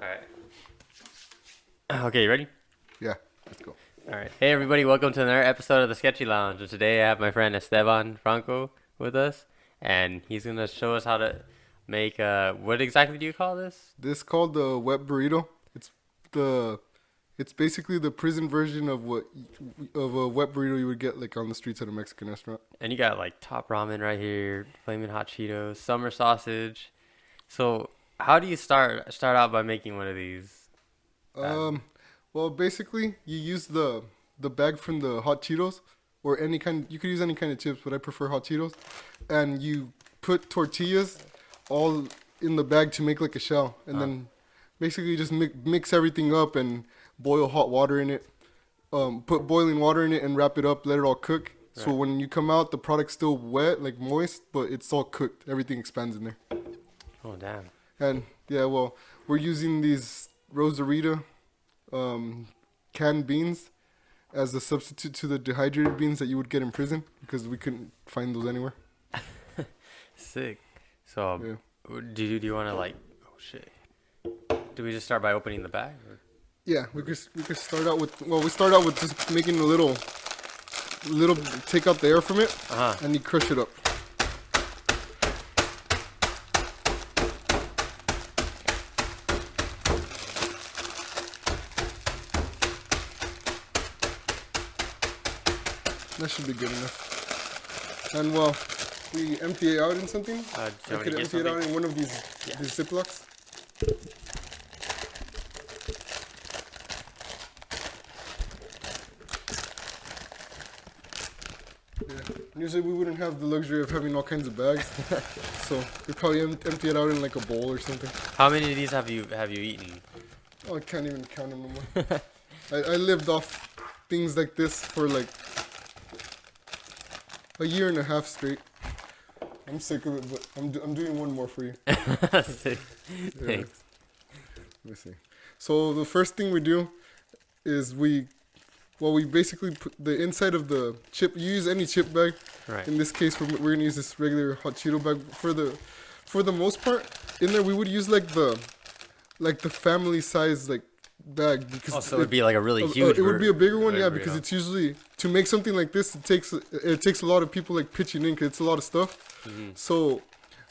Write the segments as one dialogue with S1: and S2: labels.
S1: Alright. Okay, you ready?
S2: Yeah, let's go.
S1: Alright. Hey everybody, welcome to another episode of the Sketchy Lounge. And today I have my friend Esteban Franco with us. And he's gonna show us how to make what exactly do you call this?
S2: This called the wet burrito. The it's basically the prison version of a wet burrito you would get like on the streets at a Mexican restaurant.
S1: And you got like top ramen right here, flaming hot Cheetos, summer sausage. So how do you start out by making one of these?
S2: Well, basically you use the bag from the hot Cheetos or any kind. You could use any kind of chips, but I prefer hot Cheetos. And you put tortillas all in the bag to make like a shell, and then basically you just mix everything up and boil hot water in it. Put boiling water in it and wrap it up. Let it all cook.
S1: Right.
S2: So when you come out, the product's still wet, like moist, but it's all cooked. Everything expands in there.
S1: Oh damn.
S2: And yeah, well, we're using these Rosarita canned beans as a substitute to the dehydrated beans that you would get in prison because we couldn't find those anywhere.
S1: Sick. So
S2: Yeah.
S1: do you wanna like oh shit. Do we just start by opening the bag? Or?
S2: Yeah, we could start out with we start out with just making a little take out the air from it, and you crush it up. That should be good enough. And well, we empty it out in something.
S1: Do
S2: We
S1: you
S2: could
S1: want
S2: empty it out in one of these Ziplocs. Yeah. Usually we wouldn't have the luxury of having all kinds of bags, so we probably empty it out in like a bowl or something.
S1: How many of these have you eaten?
S2: Oh, I can't even count them no more. I lived off things like this for like a year and a half straight. I'm sick of it, but I'm doing one more for you.
S1: Sick.
S2: Yeah.
S1: Thanks.
S2: Let me see. So the first thing we do is we basically put the inside of the chip. You use any chip bag.
S1: Right.
S2: In this case, we're gonna use this regular hot Cheeto bag. For the most part, in there we would use like the family size like bag because
S1: So it would be like a really huge.
S2: it would be a bigger one, yeah,
S1: burrito.
S2: because it's usually to make something like this. It takes a lot of people like pitching in because it's a lot of stuff.
S1: Mm-hmm.
S2: So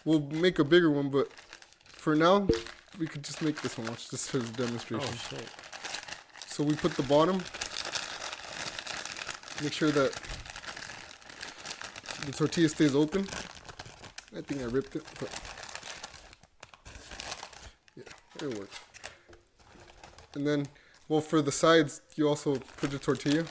S2: we'll make a bigger one, but for now we could just make this one. Watch this for the demonstration.
S1: Oh shit.
S2: So we put the bottom. Make sure that the tortilla stays open. I think I ripped it, but yeah, it works. And then, well, for the sides, you also put the tortilla.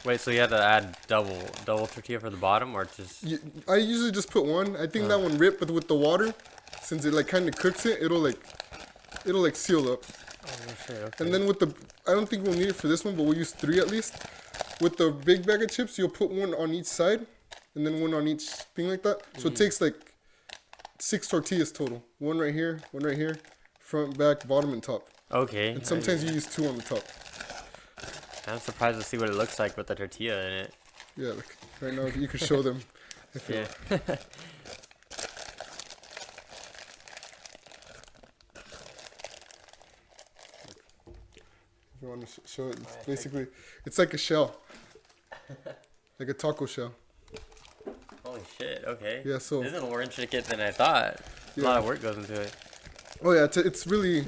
S1: Wait, so you had to add double tortilla for the bottom, or just?
S2: I usually just put one. I think that one ripped, but with the water, since it like kind of cooks it, it'll like seal up.
S1: Oh shit. Okay.
S2: And then with I don't think we'll need it for this one, but we'll use 3 at least. With the big bag of chips, you'll put one on each side, and then one on each thing like that. So it takes like 6 tortillas total. One right here, front, back, bottom, and top.
S1: Okay.
S2: And sometimes you use 2 on the top.
S1: I'm surprised to see what it looks like with the tortilla in it.
S2: Yeah, like right now you can show them. If you
S1: Yeah.
S2: want. If you want to show it, it's basically it's like a shell, like a taco shell.
S1: Holy shit. Okay.
S2: Yeah, so-
S1: this is more intricate than I thought. A lot of work goes into it.
S2: Oh yeah, it's really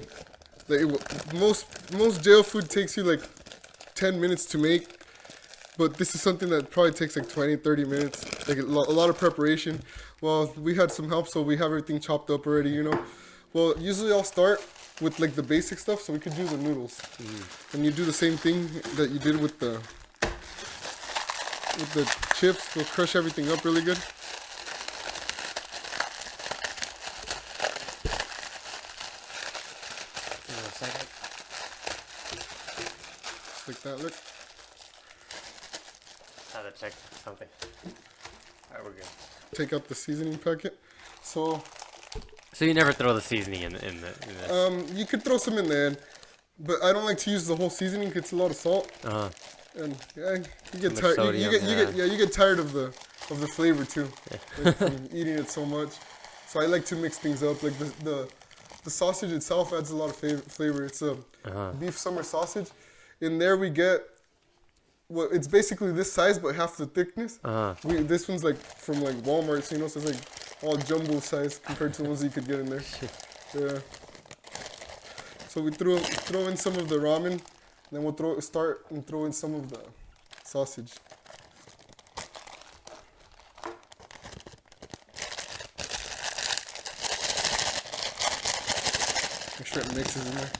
S2: like most jail food takes you like 10 minutes to make, but this is something that probably takes like 20, 30 minutes. Like a lot of preparation. Well, we had some help, so we have everything chopped up already, you know. Well, usually I'll start with like the basic stuff, so we could do the noodles, and you do the same thing that you did with the chips. We'll crush everything up really good.
S1: Give me a second.
S2: Like that, look.
S1: I have to check something. Alright, we're good.
S2: Take out the seasoning packet. So
S1: So you never throw the seasoning in this?
S2: you could throw some in the end, but I don't like to use the whole seasoning 'cause it's a lot of salt. And yeah, you get tired. You get tired of the flavor too, like, from eating it so much. So I like to mix things up. Like the the sausage itself adds a lot of flavor. It's a
S1: Uh-huh.
S2: beef summer sausage. In there we get, well, it's basically this size but half the thickness.
S1: Uh-huh.
S2: This one's like from like Walmart, so so it's like all jumbo size compared to the ones you could get in there. Yeah. So we throw in some of the ramen, then we'll throw in some of the sausage. Make sure it mixes in there.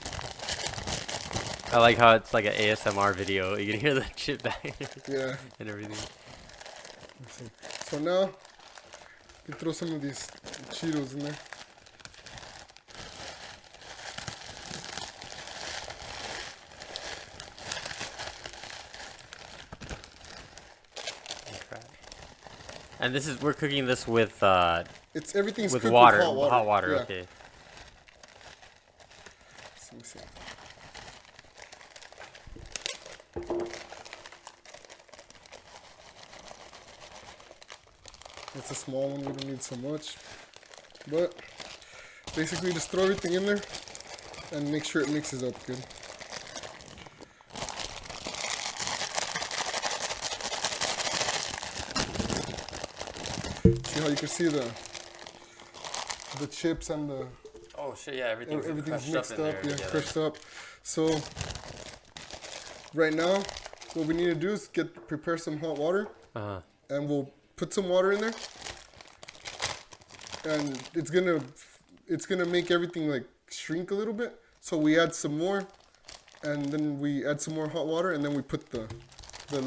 S1: I like how it's like an ASMR video. You can hear the chip bag
S2: Yeah.
S1: and everything.
S2: So now, you can throw some of these Cheetos in there.
S1: And we're cooking this with
S2: Everything's cooked
S1: water,
S2: with hot water. Yeah.
S1: Okay.
S2: Let me see. It's a small one, we don't need so much. But basically just throw everything in there and make sure it mixes up good. See how you can see the chips and the
S1: Oh shit! Yeah,
S2: everything's mixed up, yeah, crushed up. So right now, what we need to do is prepare some hot water, and we'll put some water in there, and it's gonna make everything like shrink a little bit. So we add some more, and then we add some more hot water, and then we put the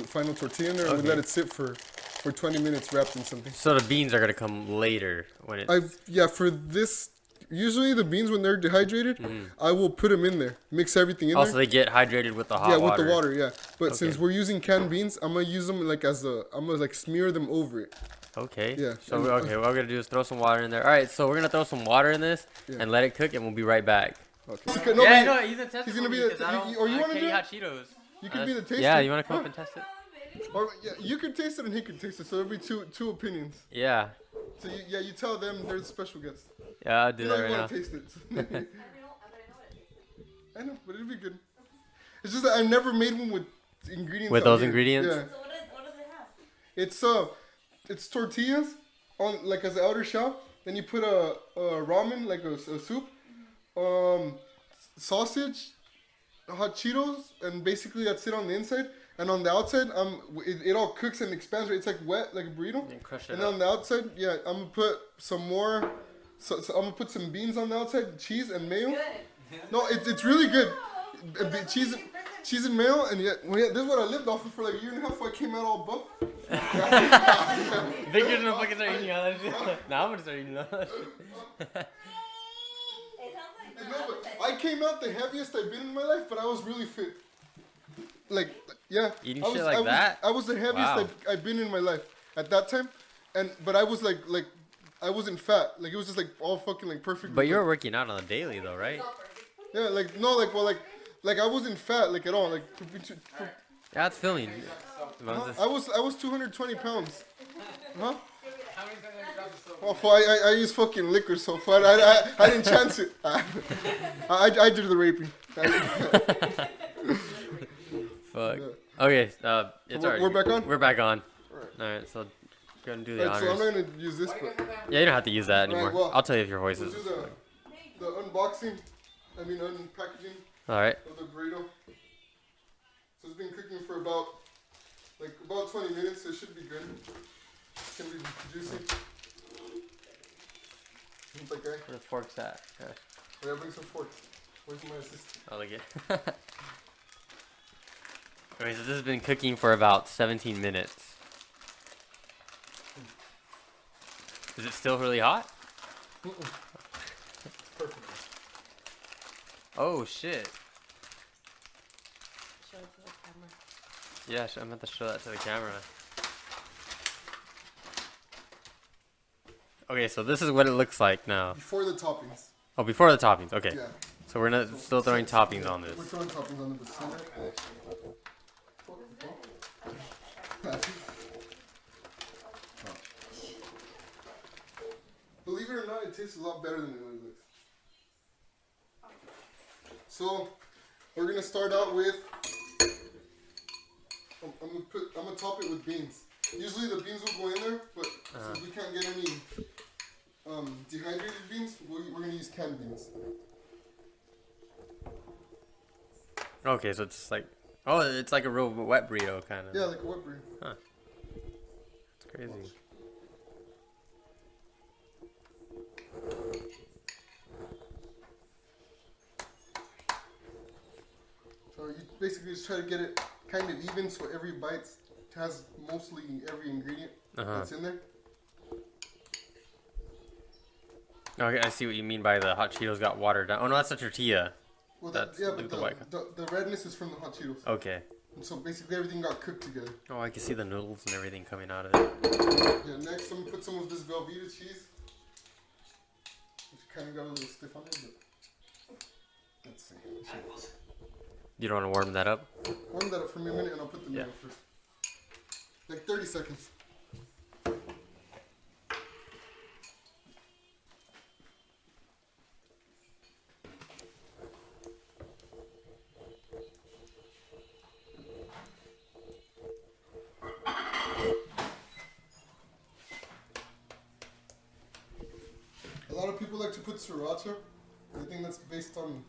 S2: final tortilla in there, and we let it sit for 20 minutes wrapped in something.
S1: So the beans are gonna come later when it's.
S2: For this. Usually the beans, when they're dehydrated, I will put them in there, mix everything in there.
S1: Also, they get hydrated with the hot water.
S2: Yeah, with the water, yeah. But since we're using canned beans, I'm gonna use them like I'm gonna like smear them over it.
S1: Okay.
S2: Yeah.
S1: So what we're gonna do is throw some water in there. All right. So we're gonna throw some water in this and let it cook, and we'll be right back.
S2: Okay.
S1: No, he's a tester.
S2: He's gonna be or you wanna do it?
S1: Hot Cheetos.
S2: You could be the taster.
S1: Yeah, you wanna come up and test it?
S2: Or you can taste it and he can taste it. So there'll be two opinions.
S1: Yeah.
S2: So you tell them they're the special guests.
S1: Yeah, I'll do that right now.
S2: You want to taste it. I know, but it'll be good. It's just that I've never made one with ingredients.
S1: With those ingredients?
S2: Yeah.
S3: So what does it have?
S2: It's tortillas on like as an outer shell. Then you put a ramen like a soup, sausage, hot Cheetos, and basically that's it on the inside. And on the outside, it all cooks and expands. Right? It's like wet, like a burrito. And then on the outside, yeah, I'm gonna put some more. So I'm gonna put some beans on the outside, cheese and mayo.
S3: Good.
S2: No, it's really good. Cheese and mayo, and this is what I lived off of for like a year and a half. Before I came out all buff.
S1: Victor's gonna fucking start eating all that shit. Now I'm gonna start eating all that shit.
S2: No, but I came out the heaviest I've been in my life, but I was really fit. Like, yeah.
S1: Eating shit like that?
S2: I was the heaviest I've been in my life at that time, but I was like I wasn't fat. Like it was just like all fucking like perfect.
S1: But you're working out on a daily though, right?
S2: Yeah, like I wasn't fat like at all. Like
S1: Yeah, it's filling.
S2: I was 220 pounds. Huh? Oh, I use fucking liquor so far. I didn't chance it. I did the raping.
S1: Fuck. Okay, it's alright.
S2: We're back on?
S1: We're back on. Alright, so go and do the honors.
S2: So I'm not gonna use this, but
S1: Yeah, you don't have to use that anymore.
S2: Right, well,
S1: I'll tell you if your voice
S2: we'll
S1: is.
S2: do the unboxing. Unpackaging
S1: Alright.
S2: of the burrito. So it's been cooking for about 20 minutes. So it should be good. It's gonna be juicy. Like that.
S1: Where the fork's at?
S2: Yeah, bring some forks. Where's my assistant?
S1: Oh, look it. Okay, so this has been cooking for about 17 minutes. Is it still really hot?
S2: Perfect.
S1: Oh shit.
S3: Show it to the camera.
S1: Yeah, I'm going to show that to the camera. Okay, so this is what it looks like now.
S2: Before the toppings.
S1: Oh, before the toppings. Okay.
S2: Yeah.
S1: So we're not still throwing toppings on this.
S2: We're throwing toppings on the center. Believe it or not, it tastes a lot better than it looks. So we're gonna start out with. I'm gonna top it with beans. Usually the beans will go in there, but since we can't get any dehydrated beans, we're gonna use canned beans.
S1: Okay, so it's like, oh, it's like a real wet burrito kind of.
S2: Yeah, like a wet burrito.
S1: Huh. It's crazy.
S2: So you basically just try to get it kind of even, so every bite has mostly every ingredient that's in there.
S1: Okay, I see what you mean by the hot Cheetos got watered down. Oh no, that's a tortilla.
S2: Well,
S1: That's
S2: yeah,
S1: like
S2: but the redness is from the hot Cheetos.
S1: Okay.
S2: And so basically everything got cooked together.
S1: Oh, I can see the noodles and everything coming out of it.
S2: Yeah, next I'm gonna put some of this Velveeta cheese, which kind of got a little stiff on it, but let's see.
S1: You don't want to warm that up?
S2: Warm that up for me a minute, and I'll put the noodle first. Like 30 seconds. A lot of people like to put sriracha. I think that's based on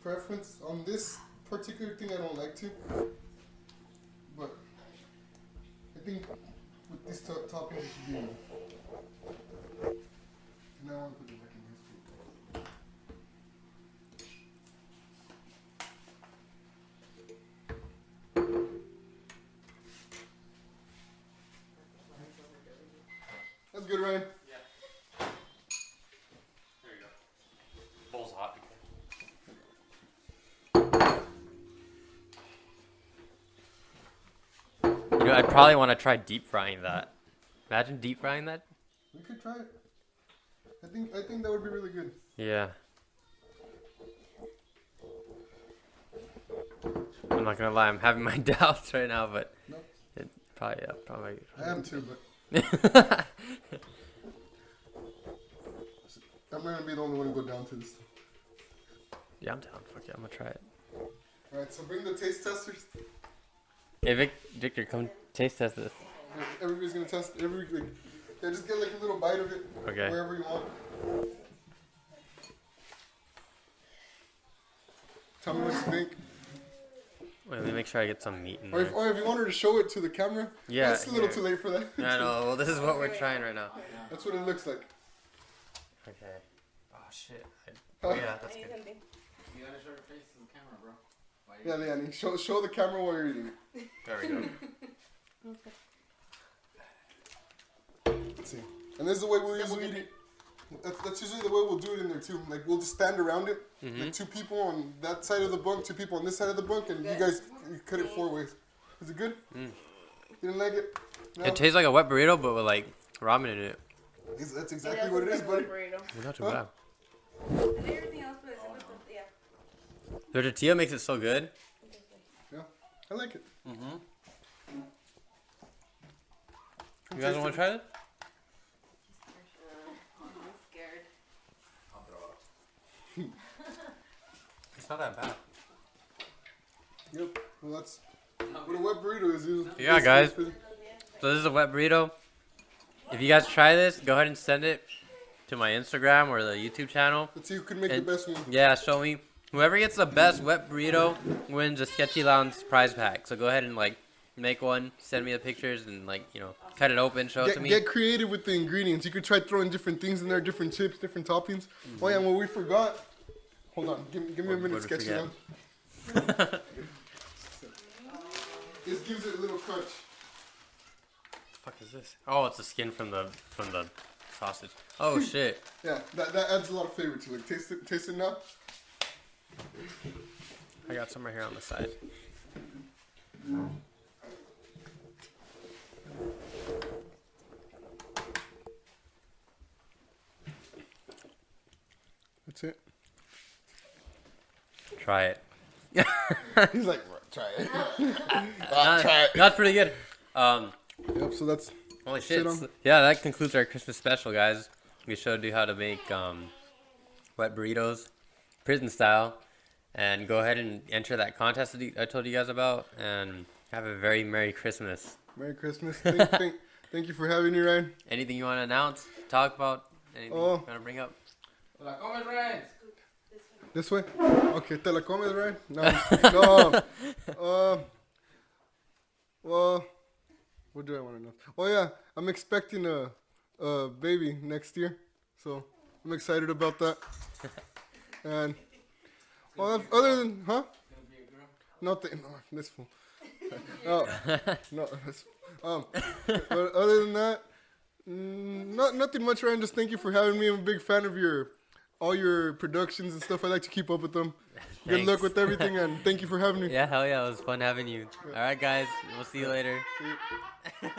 S2: preference. On this particular thing, I don't like to. But I think with this topping, it should be enough. Now I want to put it back in his food. That's good, Ryan.
S1: There you go. Bowl's hot. You know, I'd probably want to try deep frying that. Imagine deep frying that.
S2: We could try it. I think that would be really good.
S1: Yeah. I'm not gonna lie, I'm having my doubts right now, but
S2: Nope.
S1: it probably.
S2: I am too, but I'm not gonna be the only one to go down to this.
S1: Yeah, I'm down. Fuck yeah, I'm gonna try it.
S2: Alright, so bring the taste testers.
S1: Hey, Victor, come taste test this.
S2: Everybody's gonna test everything. Yeah, just get like a little bite of it.
S1: Okay.
S2: Wherever you want. Tell me what you think.
S1: Wait, let me make sure I get some meat in
S2: Or
S1: there.
S2: if you wanted to show it to the camera.
S1: Yeah,
S2: That's a little
S1: here.
S2: too late for that.
S1: I know. Well, this is what we're trying right now.
S2: That's what it looks like.
S1: Okay. Oh shit.
S2: Huh?
S1: Yeah, that's good.
S3: I need something.
S4: You gotta show your face to the camera, bro. Why you-
S2: Yeah, Leanne, show the camera while you're eating it.
S1: There we go.
S2: Let's see. And this is the way we'll usually eat it. That's usually the way we'll do it in there too. Like we'll just stand around it, like two people on that side of the bunk, two people on this side of the bunk, and you guys cut it 4 ways. Is it good? You didn't like it? No?
S1: It tastes like a wet burrito, but with like ramen in it.
S2: That's exactly what it is, buddy.
S1: It's not too
S2: Huh?
S1: bad.
S3: I think everything else, but it's yeah.
S1: The tortilla makes it so good.
S2: Yeah, I like it.
S1: You guys want to try it?
S3: I'm scared.
S4: I'll throw up.
S1: It's not that bad.
S2: Yep. Well, that's what a wet burrito is.
S1: Yeah, guys. So this is a wet burrito. If you guys try this, go ahead and send it to my Instagram or the YouTube channel.
S2: Let's see who can make
S1: And-
S2: the best one.
S1: Yeah, show me. Whoever gets the best wet burrito wins a Sketchy Lounge prize pack. So go ahead and like make one, send me the pictures, and like cut it open, show it to me.
S2: Get creative with the ingredients. You could try throwing different things in there, different chips, different toppings. Oh yeah, and what we forgot. Hold on, give me a minute,
S1: What'd we
S2: Sketchy
S1: forget?
S2: Lounge. This gives it a little crunch.
S1: The fuck is this? Oh, it's the skin from the sausage. Oh shit.
S2: Yeah, that adds a lot of flavor to it. Taste it now.
S1: I got some right here on the side.
S2: That's it.
S1: Try it.
S2: He's like, try it.
S1: That's pretty good.
S2: Yep. So that's
S1: Holy
S2: Sit
S1: shit.
S2: on.
S1: Yeah, that concludes our Christmas special, guys. We showed you how to make wet burritos, prison style. And go ahead and enter that contest that I told you guys about. And have a very Merry Christmas.
S2: Merry Christmas. Thank you for having me, Ryan.
S1: Anything you want to announce? Talk about? Anything you want to bring up?
S4: Te la comes, Ryan.
S2: This way? Okay, te la comes, Ryan? No. Well, what do I want to know? Oh, yeah, I'm expecting a baby next year. So I'm excited about that. And, well, other than, huh?
S4: Gonna be a girl.
S2: Nothing. No, this fool. Oh, no. But other than that, nothing much, Ryan. Just thank you for having me. I'm a big fan of all your productions and stuff. I like to keep up with them. Good luck
S1: Thanks.
S2: with everything, and thank you for having me.
S1: Yeah, hell yeah. It was fun having you. All right, guys. We'll see you later.
S2: See you.